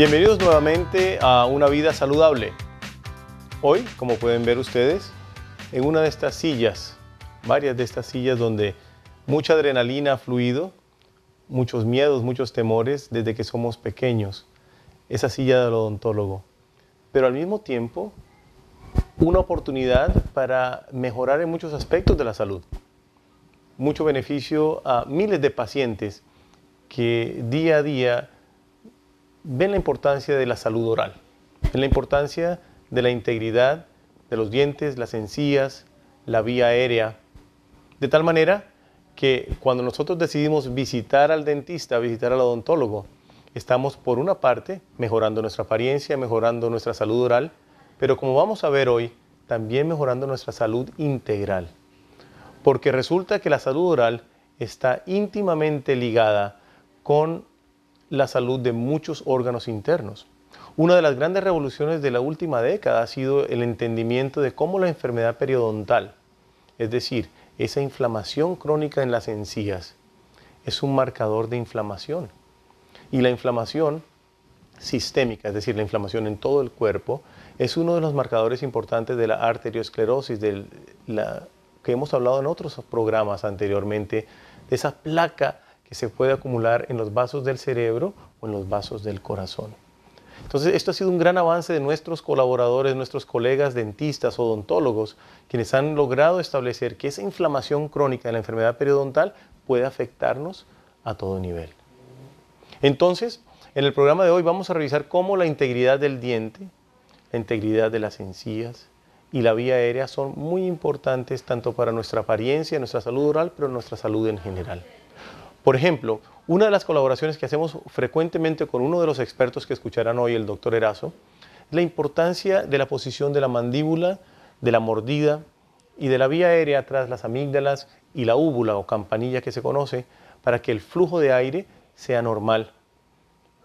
Bienvenidos nuevamente a Una Vida Saludable. Hoy, como pueden ver ustedes, en una de estas sillas, varias de estas sillas donde mucha adrenalina ha fluido, muchos miedos, muchos temores desde que somos pequeños, esa silla del odontólogo. Pero al mismo tiempo, una oportunidad para mejorar en muchos aspectos de la salud. Mucho beneficio a miles de pacientes que día a día ven la importancia de la salud oral, ven la importancia de la integridad de los dientes, las encías, la vía aérea, de tal manera que cuando nosotros decidimos visitar al dentista, visitar al odontólogo, estamos por una parte mejorando nuestra apariencia, mejorando nuestra salud oral, pero como vamos a ver hoy, también mejorando nuestra salud integral. Porque resulta que la salud oral está íntimamente ligada con la salud de muchos órganos internos. Una de las grandes revoluciones de la última década ha sido el entendimiento de cómo la enfermedad periodontal, es decir, esa inflamación crónica en las encías, es un marcador de inflamación. Y la inflamación sistémica, es decir, la inflamación en todo el cuerpo, es uno de los marcadores importantes de la arteriosclerosis, que hemos hablado en otros programas anteriormente, de esa placa que se puede acumular en los vasos del cerebro o en los vasos del corazón. Entonces, esto ha sido un gran avance de nuestros colaboradores, nuestros colegas dentistas, odontólogos, quienes han logrado establecer que esa inflamación crónica de la enfermedad periodontal puede afectarnos a todo nivel. Entonces, en el programa de hoy vamos a revisar cómo la integridad del diente, la integridad de las encías y la vía aérea son muy importantes tanto para nuestra apariencia, nuestra salud oral, pero nuestra salud en general. Por ejemplo, una de las colaboraciones que hacemos frecuentemente con uno de los expertos que escucharán hoy, el doctor Erazo, es la importancia de la posición de la mandíbula, de la mordida y de la vía aérea tras las amígdalas y la úvula o campanilla que se conoce para que el flujo de aire sea normal.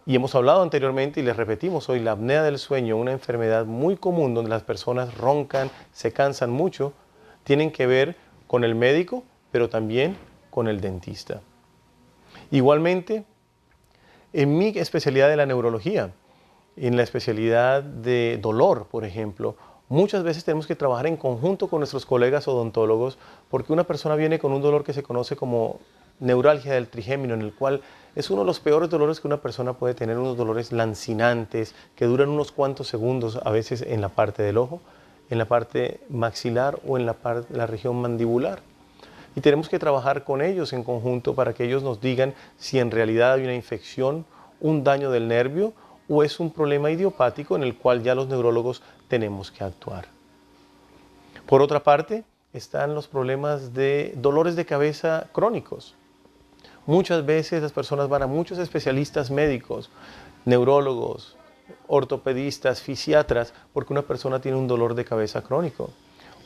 Y hemos hablado anteriormente y les repetimos hoy, la apnea del sueño, una enfermedad muy común donde las personas roncan, se cansan mucho, tienen que ver con el médico, pero también con el dentista. Igualmente, en mi especialidad de la neurología, en la especialidad de dolor, por ejemplo, muchas veces tenemos que trabajar en conjunto con nuestros colegas odontólogos porque una persona viene con un dolor que se conoce como neuralgia del trigémino, en el cual es uno de los peores dolores que una persona puede tener, unos dolores lancinantes que duran unos cuantos segundos, a veces en la parte del ojo, en la parte maxilar o en la región mandibular. Y tenemos que trabajar con ellos en conjunto para que ellos nos digan si en realidad hay una infección, un daño del nervio o es un problema idiopático en el cual ya los neurólogos tenemos que actuar. Por otra parte, están los problemas de dolores de cabeza crónicos. Muchas veces las personas van a muchos especialistas médicos, neurólogos, ortopedistas, fisiatras, porque una persona tiene un dolor de cabeza crónico.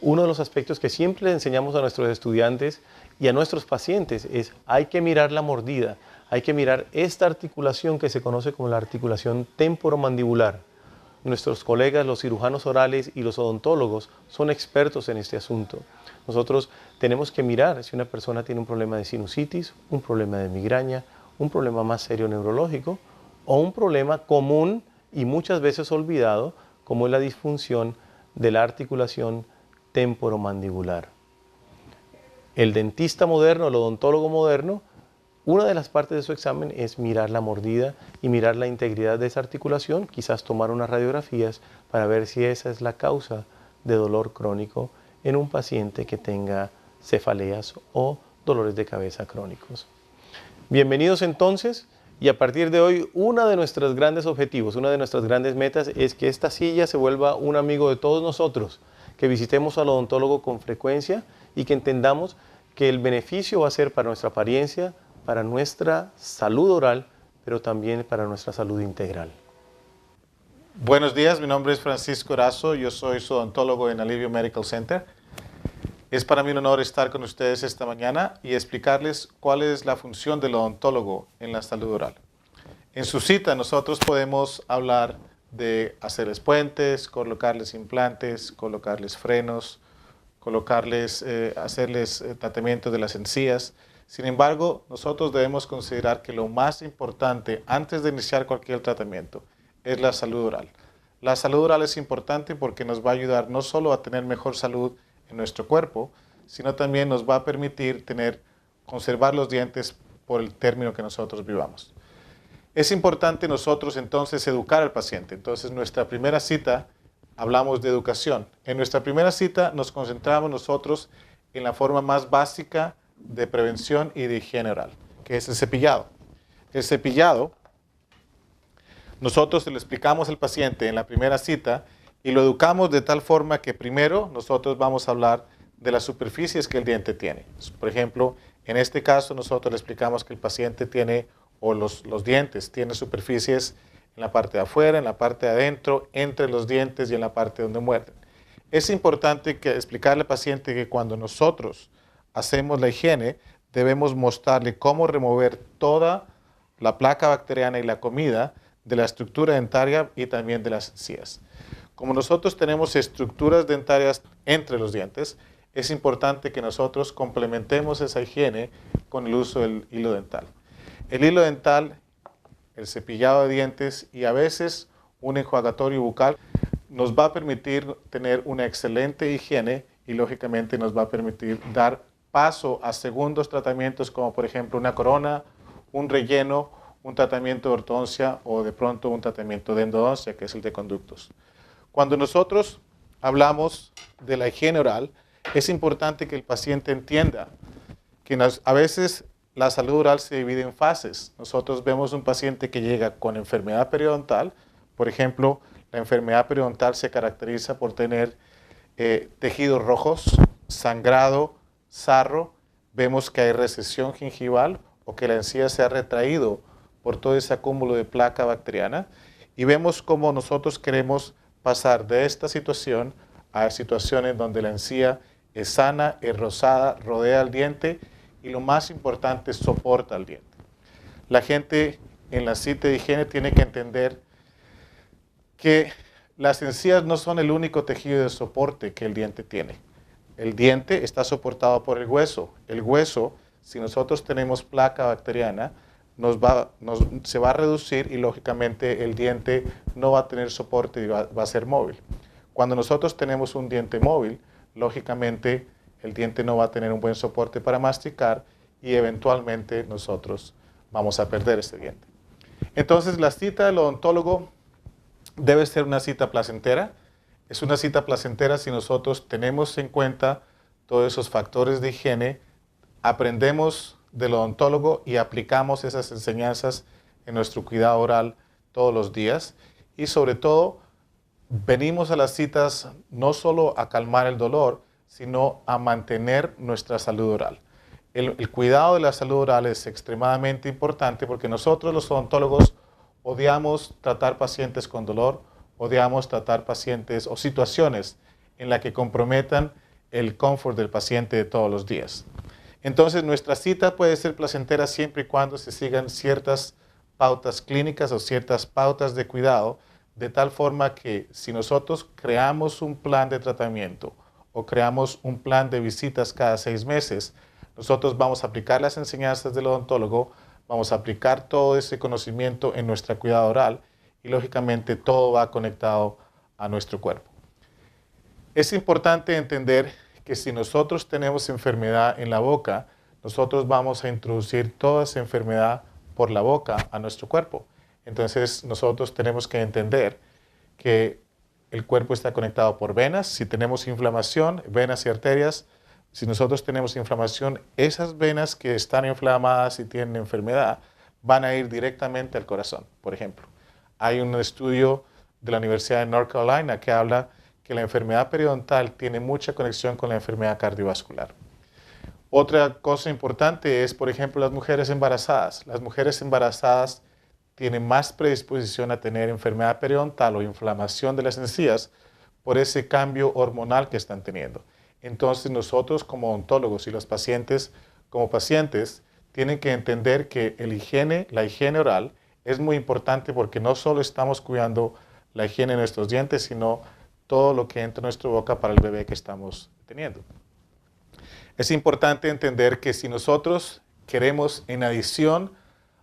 Uno de los aspectos que siempre le enseñamos a nuestros estudiantes y a nuestros pacientes es hay que mirar la mordida, hay que mirar esta articulación que se conoce como la articulación temporomandibular. Nuestros colegas, los cirujanos orales y los odontólogos son expertos en este asunto. Nosotros tenemos que mirar si una persona tiene un problema de sinusitis, un problema de migraña, un problema más serio neurológico o un problema común y muchas veces olvidado como es la disfunción de la articulación temporomandibular. El dentista moderno, el odontólogo moderno, una de las partes de su examen es mirar la mordida y mirar la integridad de esa articulación, quizás tomar unas radiografías para ver si esa es la causa de dolor crónico en un paciente que tenga cefaleas o dolores de cabeza crónicos. Bienvenidos entonces, y a partir de hoy uno de nuestros grandes objetivos, una de nuestras grandes metas es que esta silla se vuelva un amigo de todos nosotros, que visitemos al odontólogo con frecuencia y que entendamos que el beneficio va a ser para nuestra apariencia, para nuestra salud oral, pero también para nuestra salud integral. Buenos días, mi nombre es Francisco Erazo, yo soy su odontólogo en Alivio Medical Center. Es para mí un honor estar con ustedes esta mañana y explicarles cuál es la función del odontólogo en la salud oral. En su cita nosotros podemos hablar de hacerles puentes, colocarles implantes, colocarles frenos, hacerles tratamiento de las encías. Sin embargo, nosotros debemos considerar que lo más importante antes de iniciar cualquier tratamiento es la salud oral. La salud oral es importante porque nos va a ayudar no solo a tener mejor salud en nuestro cuerpo, sino también nos va a permitir conservar los dientes por el término que nosotros vivamos. Es importante nosotros entonces educar al paciente. Entonces, nuestra primera cita hablamos de educación. En nuestra primera cita nos concentramos nosotros en la forma más básica de prevención y de higiene oral, que es el cepillado. El cepillado, nosotros se lo explicamos al paciente en la primera cita y lo educamos de tal forma que primero nosotros vamos a hablar de las superficies que el diente tiene. Por ejemplo, en este caso nosotros le explicamos que el paciente tiene, o los dientes tienen superficies en la parte de afuera, en la parte de adentro, entre los dientes y en la parte donde muerden. Es importante explicarle al paciente que cuando nosotros hacemos la higiene, debemos mostrarle cómo remover toda la placa bacteriana y la comida de la estructura dentaria y también de las encías. Como nosotros tenemos estructuras dentarias entre los dientes, es importante que nosotros complementemos esa higiene con el uso del hilo dental. El hilo dental, el cepillado de dientes y a veces un enjuagatorio bucal nos va a permitir tener una excelente higiene y lógicamente nos va a permitir dar paso a segundos tratamientos como por ejemplo una corona, un relleno, un tratamiento de ortodoncia o de pronto un tratamiento de endodoncia, que es el de conductos. Cuando nosotros hablamos de la higiene oral, es importante que el paciente entienda que a veces la salud oral se divide en fases. Nosotros vemos un paciente que llega con enfermedad periodontal. Por ejemplo, la enfermedad periodontal se caracteriza por tener tejidos rojos, sangrado, sarro. Vemos que hay recesión gingival o que la encía se ha retraído por todo ese acúmulo de placa bacteriana. Y vemos cómo nosotros queremos pasar de esta situación a situaciones donde la encía es sana, es rosada, rodea el diente y lo más importante, soporta el diente. La gente en la cita de higiene tiene que entender que las encías no son el único tejido de soporte que el diente tiene. El diente está soportado por el hueso. El hueso, si nosotros tenemos placa bacteriana, se va a reducir y lógicamente el diente no va a tener soporte y va a ser móvil. Cuando nosotros tenemos un diente móvil, lógicamente el diente no va a tener un buen soporte para masticar y eventualmente nosotros vamos a perder ese diente. Entonces la cita del odontólogo debe ser una cita placentera. Es una cita placentera si nosotros tenemos en cuenta todos esos factores de higiene, aprendemos del odontólogo y aplicamos esas enseñanzas en nuestro cuidado oral todos los días y sobre todo venimos a las citas no solo a calmar el dolor, sino a mantener nuestra salud oral. El cuidado de la salud oral es extremadamente importante porque nosotros los odontólogos odiamos tratar pacientes con dolor, odiamos tratar pacientes o situaciones en las que comprometan el confort del paciente de todos los días. Entonces nuestra cita puede ser placentera siempre y cuando se sigan ciertas pautas clínicas o ciertas pautas de cuidado, de tal forma que si nosotros creamos un plan de tratamiento o creamos un plan de visitas cada 6 meses, nosotros vamos a aplicar las enseñanzas del odontólogo, vamos a aplicar todo ese conocimiento en nuestra cuidado oral y lógicamente todo va conectado a nuestro cuerpo. Es importante entender que si nosotros tenemos enfermedad en la boca, nosotros vamos a introducir toda esa enfermedad por la boca a nuestro cuerpo. Entonces nosotros tenemos que entender que el cuerpo está conectado por venas. Si tenemos inflamación, venas y arterias, si nosotros tenemos inflamación, esas venas que están inflamadas y tienen enfermedad van a ir directamente al corazón. Por ejemplo, hay un estudio de la Universidad de North Carolina que habla que la enfermedad periodontal tiene mucha conexión con la enfermedad cardiovascular. Otra cosa importante es, por ejemplo, las mujeres embarazadas. Las mujeres embarazadas tienen más predisposición a tener enfermedad periodontal o inflamación de las encías por ese cambio hormonal que están teniendo. Entonces nosotros como odontólogos y los pacientes como pacientes tienen que entender que la higiene oral es muy importante porque no solo estamos cuidando la higiene de nuestros dientes, sino todo lo que entra en nuestra boca para el bebé que estamos teniendo. Es importante entender que si nosotros queremos en adición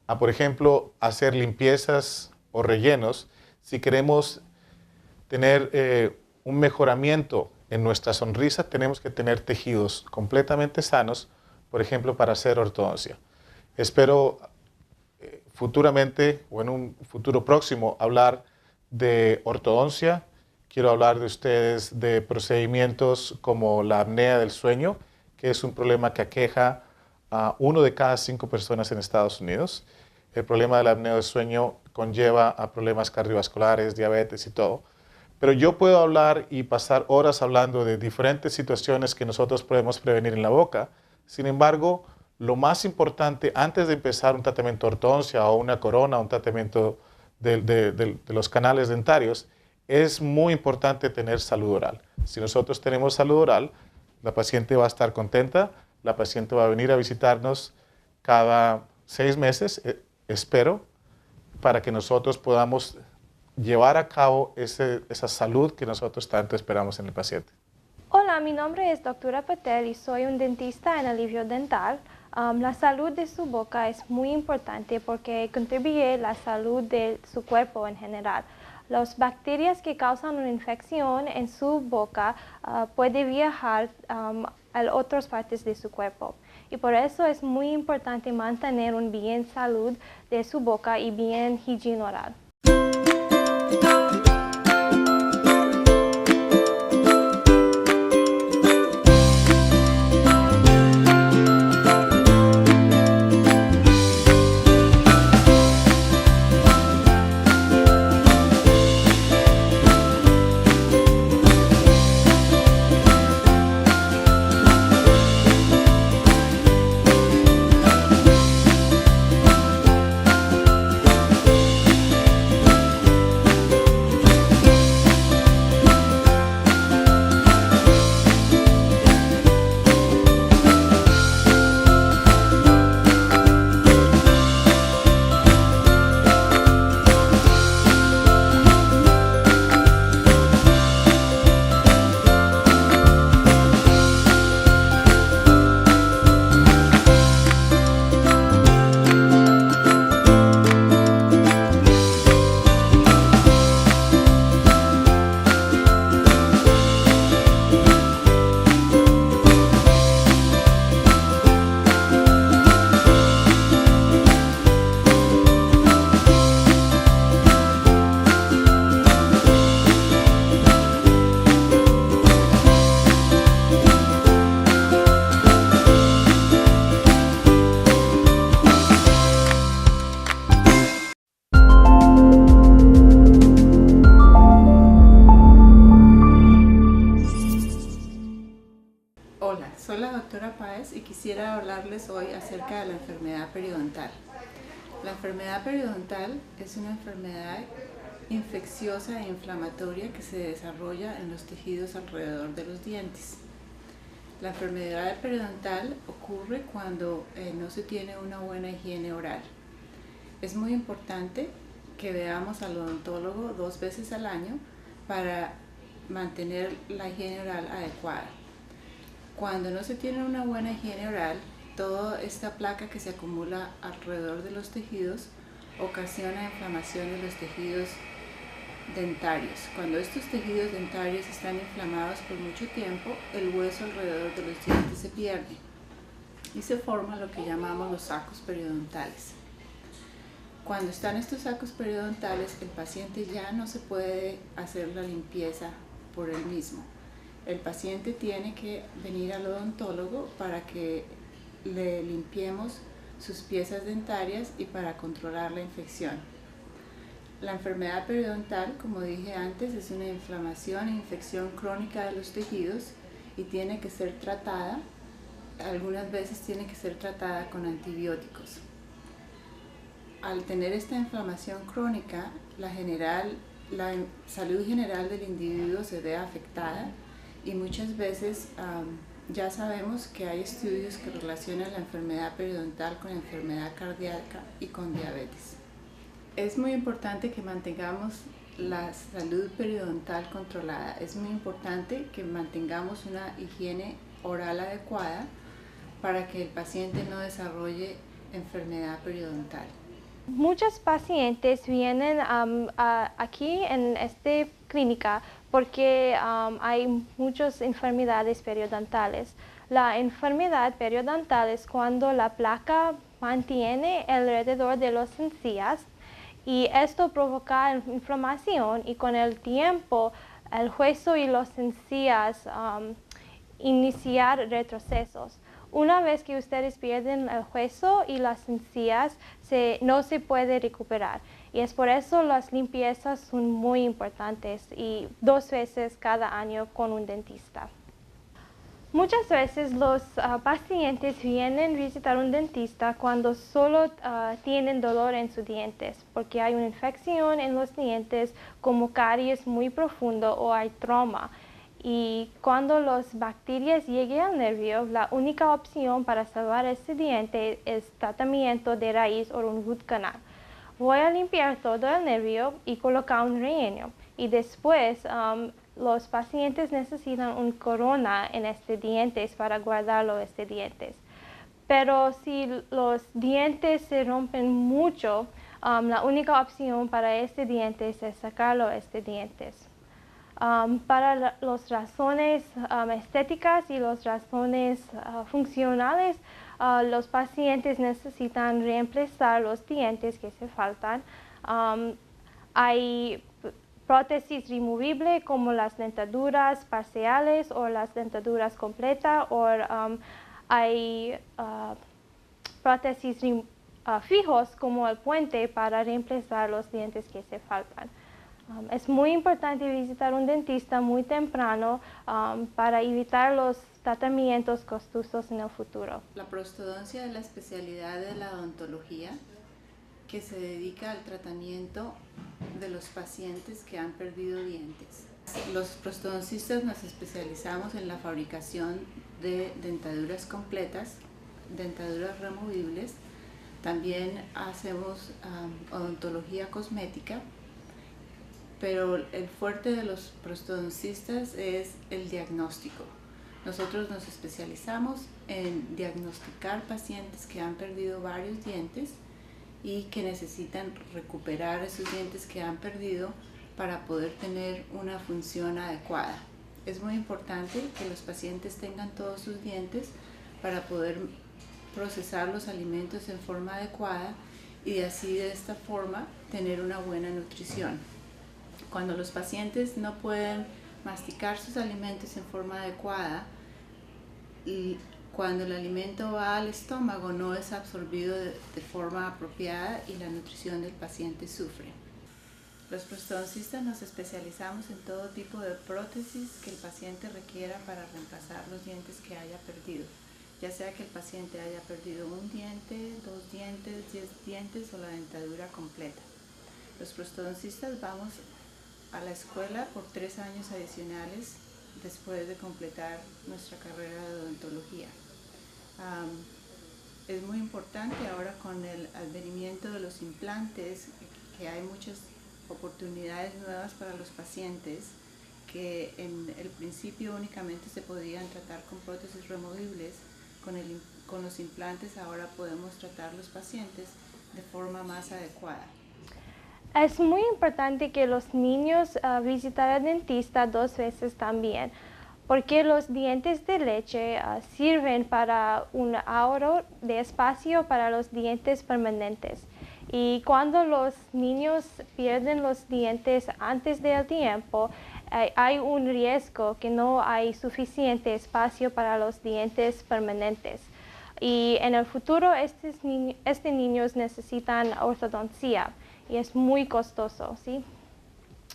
a, por ejemplo, hacer limpiezas o rellenos, Si queremos tener un mejoramiento en nuestra sonrisa, tenemos que tener tejidos completamente sanos, por ejemplo, para hacer ortodoncia. Espero futuramente o en un futuro próximo hablar de ortodoncia. Quiero hablar de ustedes de procedimientos como la apnea del sueño, que es un problema que aqueja a 1 de cada 5 personas en Estados Unidos. El problema de la apnea del sueño conlleva a problemas cardiovasculares, diabetes y todo. Pero yo puedo hablar y pasar horas hablando de diferentes situaciones que nosotros podemos prevenir en la boca. Sin embargo, lo más importante antes de empezar un tratamiento de ortodoncia o una corona, un tratamiento de los canales dentarios, es muy importante tener salud oral. Si nosotros tenemos salud oral, la paciente va a estar contenta, la paciente va a venir a visitarnos cada 6 meses, espero, para que nosotros podamos llevar a cabo esa salud que nosotros tanto esperamos en el paciente. Hola, mi nombre es Dra. Patel y soy un dentista en alivio dental. La salud de su boca es muy importante porque contribuye a la salud de su cuerpo en general. Las bacterias que causan una infección en su boca pueden viajar a otras partes de su cuerpo. Y por eso es muy importante mantener una bien salud de su boca y bien higiene oral. Hola, soy la doctora Páez y quisiera hablarles hoy acerca de la enfermedad periodontal. La enfermedad periodontal es una enfermedad infecciosa e inflamatoria que se desarrolla en los tejidos alrededor de los dientes. La enfermedad periodontal ocurre cuando no se tiene una buena higiene oral. Es muy importante que veamos al odontólogo 2 veces al año para mantener la higiene oral adecuada. Cuando no se tiene una buena higiene oral, toda esta placa que se acumula alrededor de los tejidos ocasiona inflamación de los tejidos dentarios. Cuando estos tejidos dentarios están inflamados por mucho tiempo, el hueso alrededor de los dientes se pierde y se forman lo que llamamos los sacos periodontales. Cuando están estos sacos periodontales, el paciente ya no se puede hacer la limpieza por él mismo. El paciente tiene que venir al odontólogo para que le limpiemos sus piezas dentarias y para controlar la infección. La enfermedad periodontal, como dije antes, es una inflamación e infección crónica de los tejidos y tiene que ser tratada, algunas veces tiene que ser tratada con antibióticos. Al tener esta inflamación crónica, la salud general del individuo se ve afectada y muchas veces ya sabemos que hay estudios que relacionan la enfermedad periodontal con enfermedad cardíaca y con diabetes. Es muy importante que mantengamos la salud periodontal controlada. Es muy importante que mantengamos una higiene oral adecuada para que el paciente no desarrolle enfermedad periodontal. Muchos pacientes vienen aquí en esta clínica porque hay muchas enfermedades periodontales. La enfermedad periodontal es cuando la placa mantiene alrededor de las encías y esto provoca inflamación y con el tiempo el hueso y las encías iniciar retrocesos. Una vez que ustedes pierden el hueso y las encías, no se puede recuperar. Y es por eso las limpiezas son muy importantes y 2 veces cada año con un dentista. Muchas veces los pacientes vienen a visitar un dentista cuando solo tienen dolor en sus dientes, porque hay una infección en los dientes como caries muy profundo o hay trauma. Y cuando las bacterias lleguen al nervio, la única opción para salvar ese diente es tratamiento de raíz o un root canal. Voy a limpiar todo el nervio y colocar un relleno. Y después los pacientes necesitan una corona en este dientes para guardarlo este dientes. Pero si los dientes se rompen mucho, la única opción para este dientes es sacarlo este dientes. Para las razones estéticas y las razones funcionales, los pacientes necesitan reemplazar los dientes que se faltan. Hay prótesis removibles como las dentaduras parciales o las dentaduras completas, o hay prótesis fijos como el puente para reemplazar los dientes que se faltan. Es muy importante visitar un dentista muy temprano para evitar los tratamientos costosos en el futuro. La prostodoncia es la especialidad de la odontología que se dedica al tratamiento de los pacientes que han perdido dientes. Los prostodoncistas nos especializamos en la fabricación de dentaduras completas, dentaduras removibles. También hacemos odontología cosmética. Pero el fuerte de los prostodoncistas es el diagnóstico. Nosotros nos especializamos en diagnosticar pacientes que han perdido varios dientes y que necesitan recuperar esos dientes que han perdido para poder tener una función adecuada. Es muy importante que los pacientes tengan todos sus dientes para poder procesar los alimentos en forma adecuada y así de esta forma tener una buena nutrición. Cuando los pacientes no pueden masticar sus alimentos en forma adecuada y cuando el alimento va al estómago no es absorbido de forma apropiada y la nutrición del paciente sufre. Los prostodoncistas nos especializamos en todo tipo de prótesis que el paciente requiera para reemplazar los dientes que haya perdido, ya sea que el paciente haya perdido un diente, 2 dientes, 10 dientes o la dentadura completa. Los prostodoncistas vamos a la escuela por 3 años adicionales después de completar nuestra carrera de odontología. Es muy importante ahora con el advenimiento de los implantes que hay muchas oportunidades nuevas para los pacientes que en el principio únicamente se podían tratar con prótesis removibles. Con los implantes ahora podemos tratar los pacientes de forma más adecuada. Es muy importante que los niños visiten al dentista 2 veces también, porque los dientes de leche sirven para un ahorro de espacio para los dientes permanentes. Y cuando los niños pierden los dientes antes del tiempo, hay un riesgo que no hay suficiente espacio para los dientes permanentes. Y en el futuro estos niños necesitan ortodoncia. Y es muy costoso, ¿sí?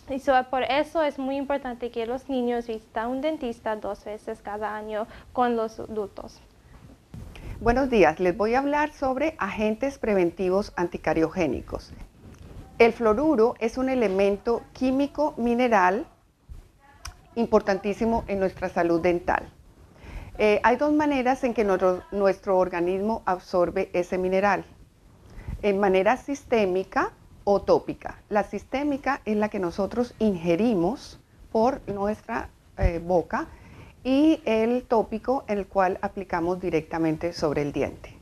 Y por eso es muy importante que los niños visiten a un dentista 2 veces cada año con los adultos. Buenos días, les voy a hablar sobre agentes preventivos anticariogénicos. El fluoruro es un elemento químico mineral importantísimo en nuestra salud dental. Hay 2 maneras en que nuestro organismo absorbe ese mineral. En manera sistémica o tópica. La sistémica es la que nosotros ingerimos por nuestra boca y el tópico el cual aplicamos directamente sobre el diente.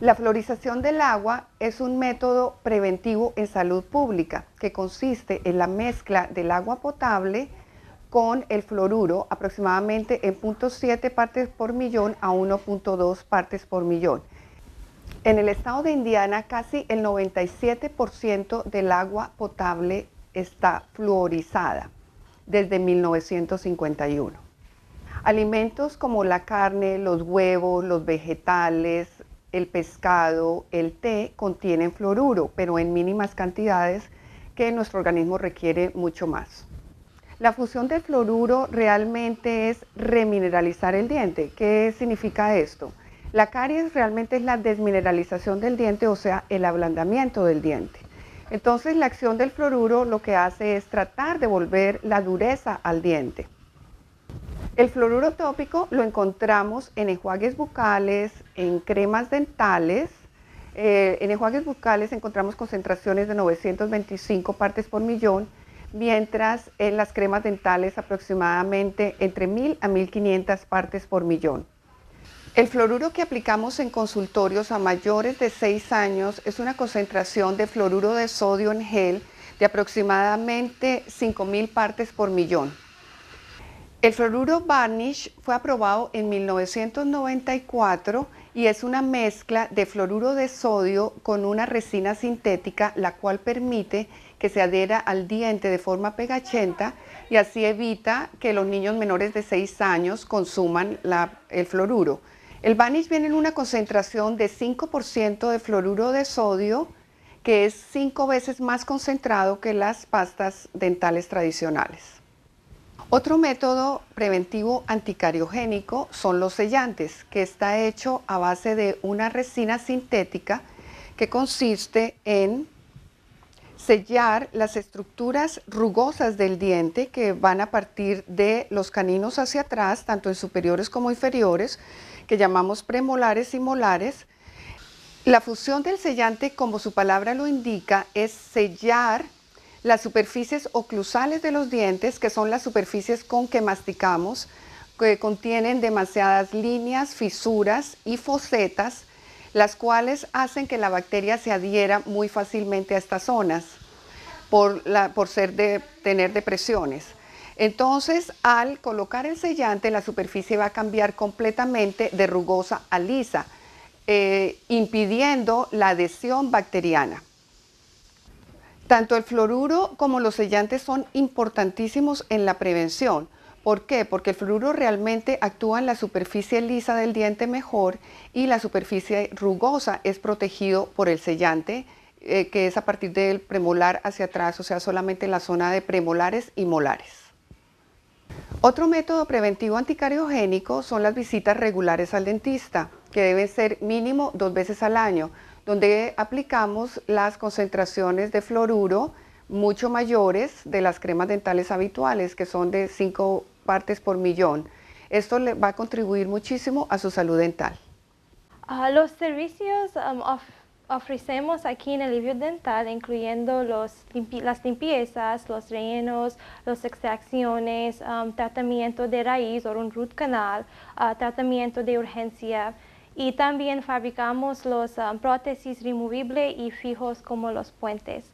La fluorización del agua es un método preventivo en salud pública que consiste en la mezcla del agua potable con el fluoruro aproximadamente en 0.7 partes por millón a 1.2 partes por millón. En el estado de Indiana, casi el 97% del agua potable está fluorizada desde 1951. Alimentos como la carne, los huevos, los vegetales, el pescado, el té contienen fluoruro, pero en mínimas cantidades que nuestro organismo requiere mucho más. La función del fluoruro realmente es remineralizar el diente. ¿Qué significa esto? La caries realmente es la desmineralización del diente, o sea, el ablandamiento del diente. Entonces, la acción del fluoruro lo que hace es tratar de volver la dureza al diente. El fluoruro tópico lo encontramos en enjuagues bucales, en cremas dentales. En enjuagues bucales encontramos concentraciones de 925 partes por millón, mientras en las cremas dentales aproximadamente entre 1000 a 1500 partes por millón. El fluoruro que aplicamos en consultorios a mayores de 6 años es una concentración de fluoruro de sodio en gel de aproximadamente 5000 partes por millón. El fluoruro Varnish fue aprobado en 1994 y es una mezcla de fluoruro de sodio con una resina sintética, la cual permite que se adhiera al diente de forma pegachenta y así evita que los niños menores de 6 años consuman el fluoruro. El Vanish viene en una concentración de 5% de fluoruro de sodio, que es 5 veces más concentrado que las pastas dentales tradicionales. Otro método preventivo anticariogénico son los sellantes, que está hecho a base de una resina sintética que consiste en sellar las estructuras rugosas del diente que van a partir de los caninos hacia atrás, tanto en superiores como inferiores, que llamamos premolares y molares. La función del sellante, como su palabra lo indica, es sellar las superficies oclusales de los dientes, que son las superficies con que masticamos, que contienen demasiadas líneas, fisuras y fosetas, las cuales hacen que la bacteria se adhiera muy fácilmente a estas zonas por tener depresiones. Entonces, al colocar el sellante, la superficie va a cambiar completamente de rugosa a lisa, impidiendo la adhesión bacteriana. Tanto el fluoruro como los sellantes son importantísimos en la prevención. ¿Por qué? Porque el fluoruro realmente actúa en la superficie lisa del diente mejor y la superficie rugosa es protegido por el sellante, que es a partir del premolar hacia atrás, o sea, solamente en la zona de premolares y molares. Otro método preventivo anticariogénico son las visitas regulares al dentista, que deben ser mínimo 2 veces al año, donde aplicamos las concentraciones de fluoruro mucho mayores de las cremas dentales habituales, que son de 5 partes por millón. Esto le va a contribuir muchísimo a su salud dental. Los servicios ofrecemos aquí en Alivio Dental, incluyendo las limpiezas, los rellenos, las extracciones, tratamiento de raíz o un root canal, tratamiento de urgencia, y también fabricamos los prótesis removibles y fijos como los puentes.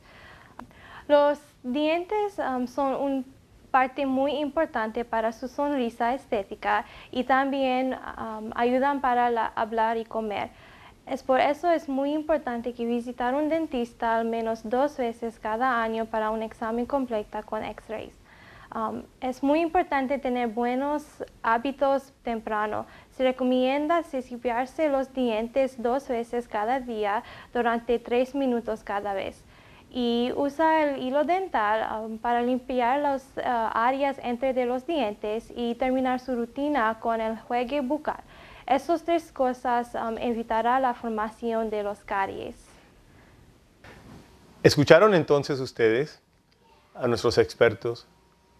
Los dientes son una parte muy importante para su sonrisa estética y también ayudan para hablar y comer. Por eso es muy importante que visitar un dentista al menos 2 veces cada año para un examen completo con X-rays. Es muy importante tener buenos hábitos temprano. Se recomienda cepillarse los dientes 2 veces cada día durante 3 minutos cada vez. Y usa el hilo dental para limpiar las áreas entre los dientes y terminar su rutina con el enjuague bucal. Esas 3 cosas evitarán la formación de los caries. ¿Escucharon entonces ustedes a nuestros expertos,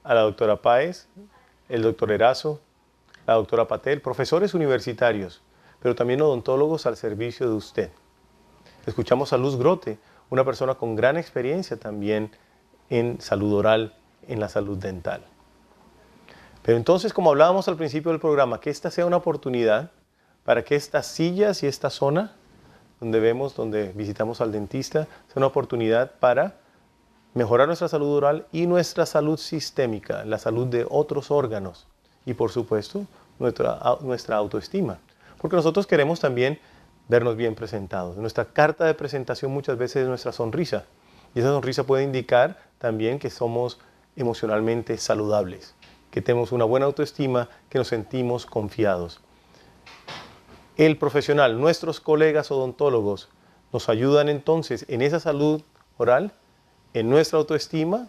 a la doctora Páez, el doctor Erazo, la doctora Patel, profesores universitarios, pero también odontólogos al servicio de usted? Escuchamos a Luz Grote, una persona con gran experiencia también en salud oral, en la salud dental. Pero entonces, como hablábamos al principio del programa, que esta sea una oportunidad para que estas sillas y esta zona donde vemos, donde visitamos al dentista, es una oportunidad para mejorar nuestra salud oral y nuestra salud sistémica, la salud de otros órganos y por supuesto nuestra autoestima. Porque nosotros queremos también vernos bien presentados. Nuestra carta de presentación muchas veces es nuestra sonrisa y esa sonrisa puede indicar también que somos emocionalmente saludables, que tenemos una buena autoestima, que nos sentimos confiados. El profesional, nuestros colegas odontólogos, nos ayudan entonces en esa salud oral, en nuestra autoestima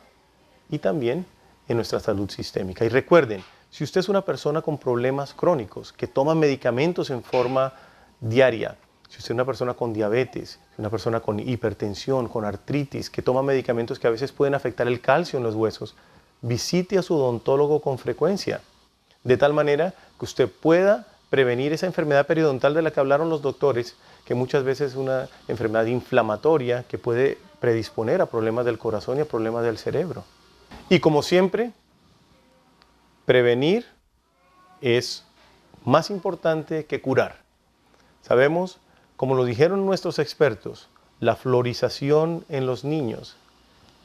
y también en nuestra salud sistémica. Y recuerden, si usted es una persona con problemas crónicos, que toma medicamentos en forma diaria, si usted es una persona con diabetes, una persona con hipertensión, con artritis, que toma medicamentos que a veces pueden afectar el calcio en los huesos, visite a su odontólogo con frecuencia, de tal manera que usted pueda prevenir esa enfermedad periodontal de la que hablaron los doctores, que muchas veces es una enfermedad inflamatoria que puede predisponer a problemas del corazón y a problemas del cerebro. Y como siempre, prevenir es más importante que curar. Sabemos, como lo dijeron nuestros expertos, la florización en los niños,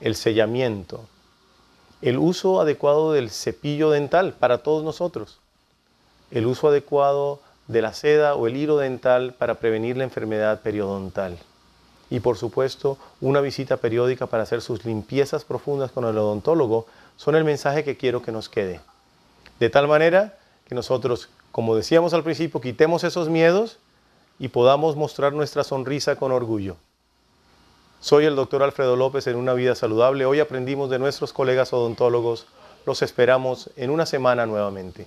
el sellamiento, el uso adecuado del cepillo dental para todos nosotros, el uso adecuado de la seda o el hilo dental para prevenir la enfermedad periodontal. Y por supuesto, una visita periódica para hacer sus limpiezas profundas con el odontólogo son el mensaje que quiero que nos quede. De tal manera que nosotros, como decíamos al principio, quitemos esos miedos y podamos mostrar nuestra sonrisa con orgullo. Soy el Dr. Alfredo López en Una Vida Saludable. Hoy aprendimos de nuestros colegas odontólogos. Los esperamos en una semana nuevamente.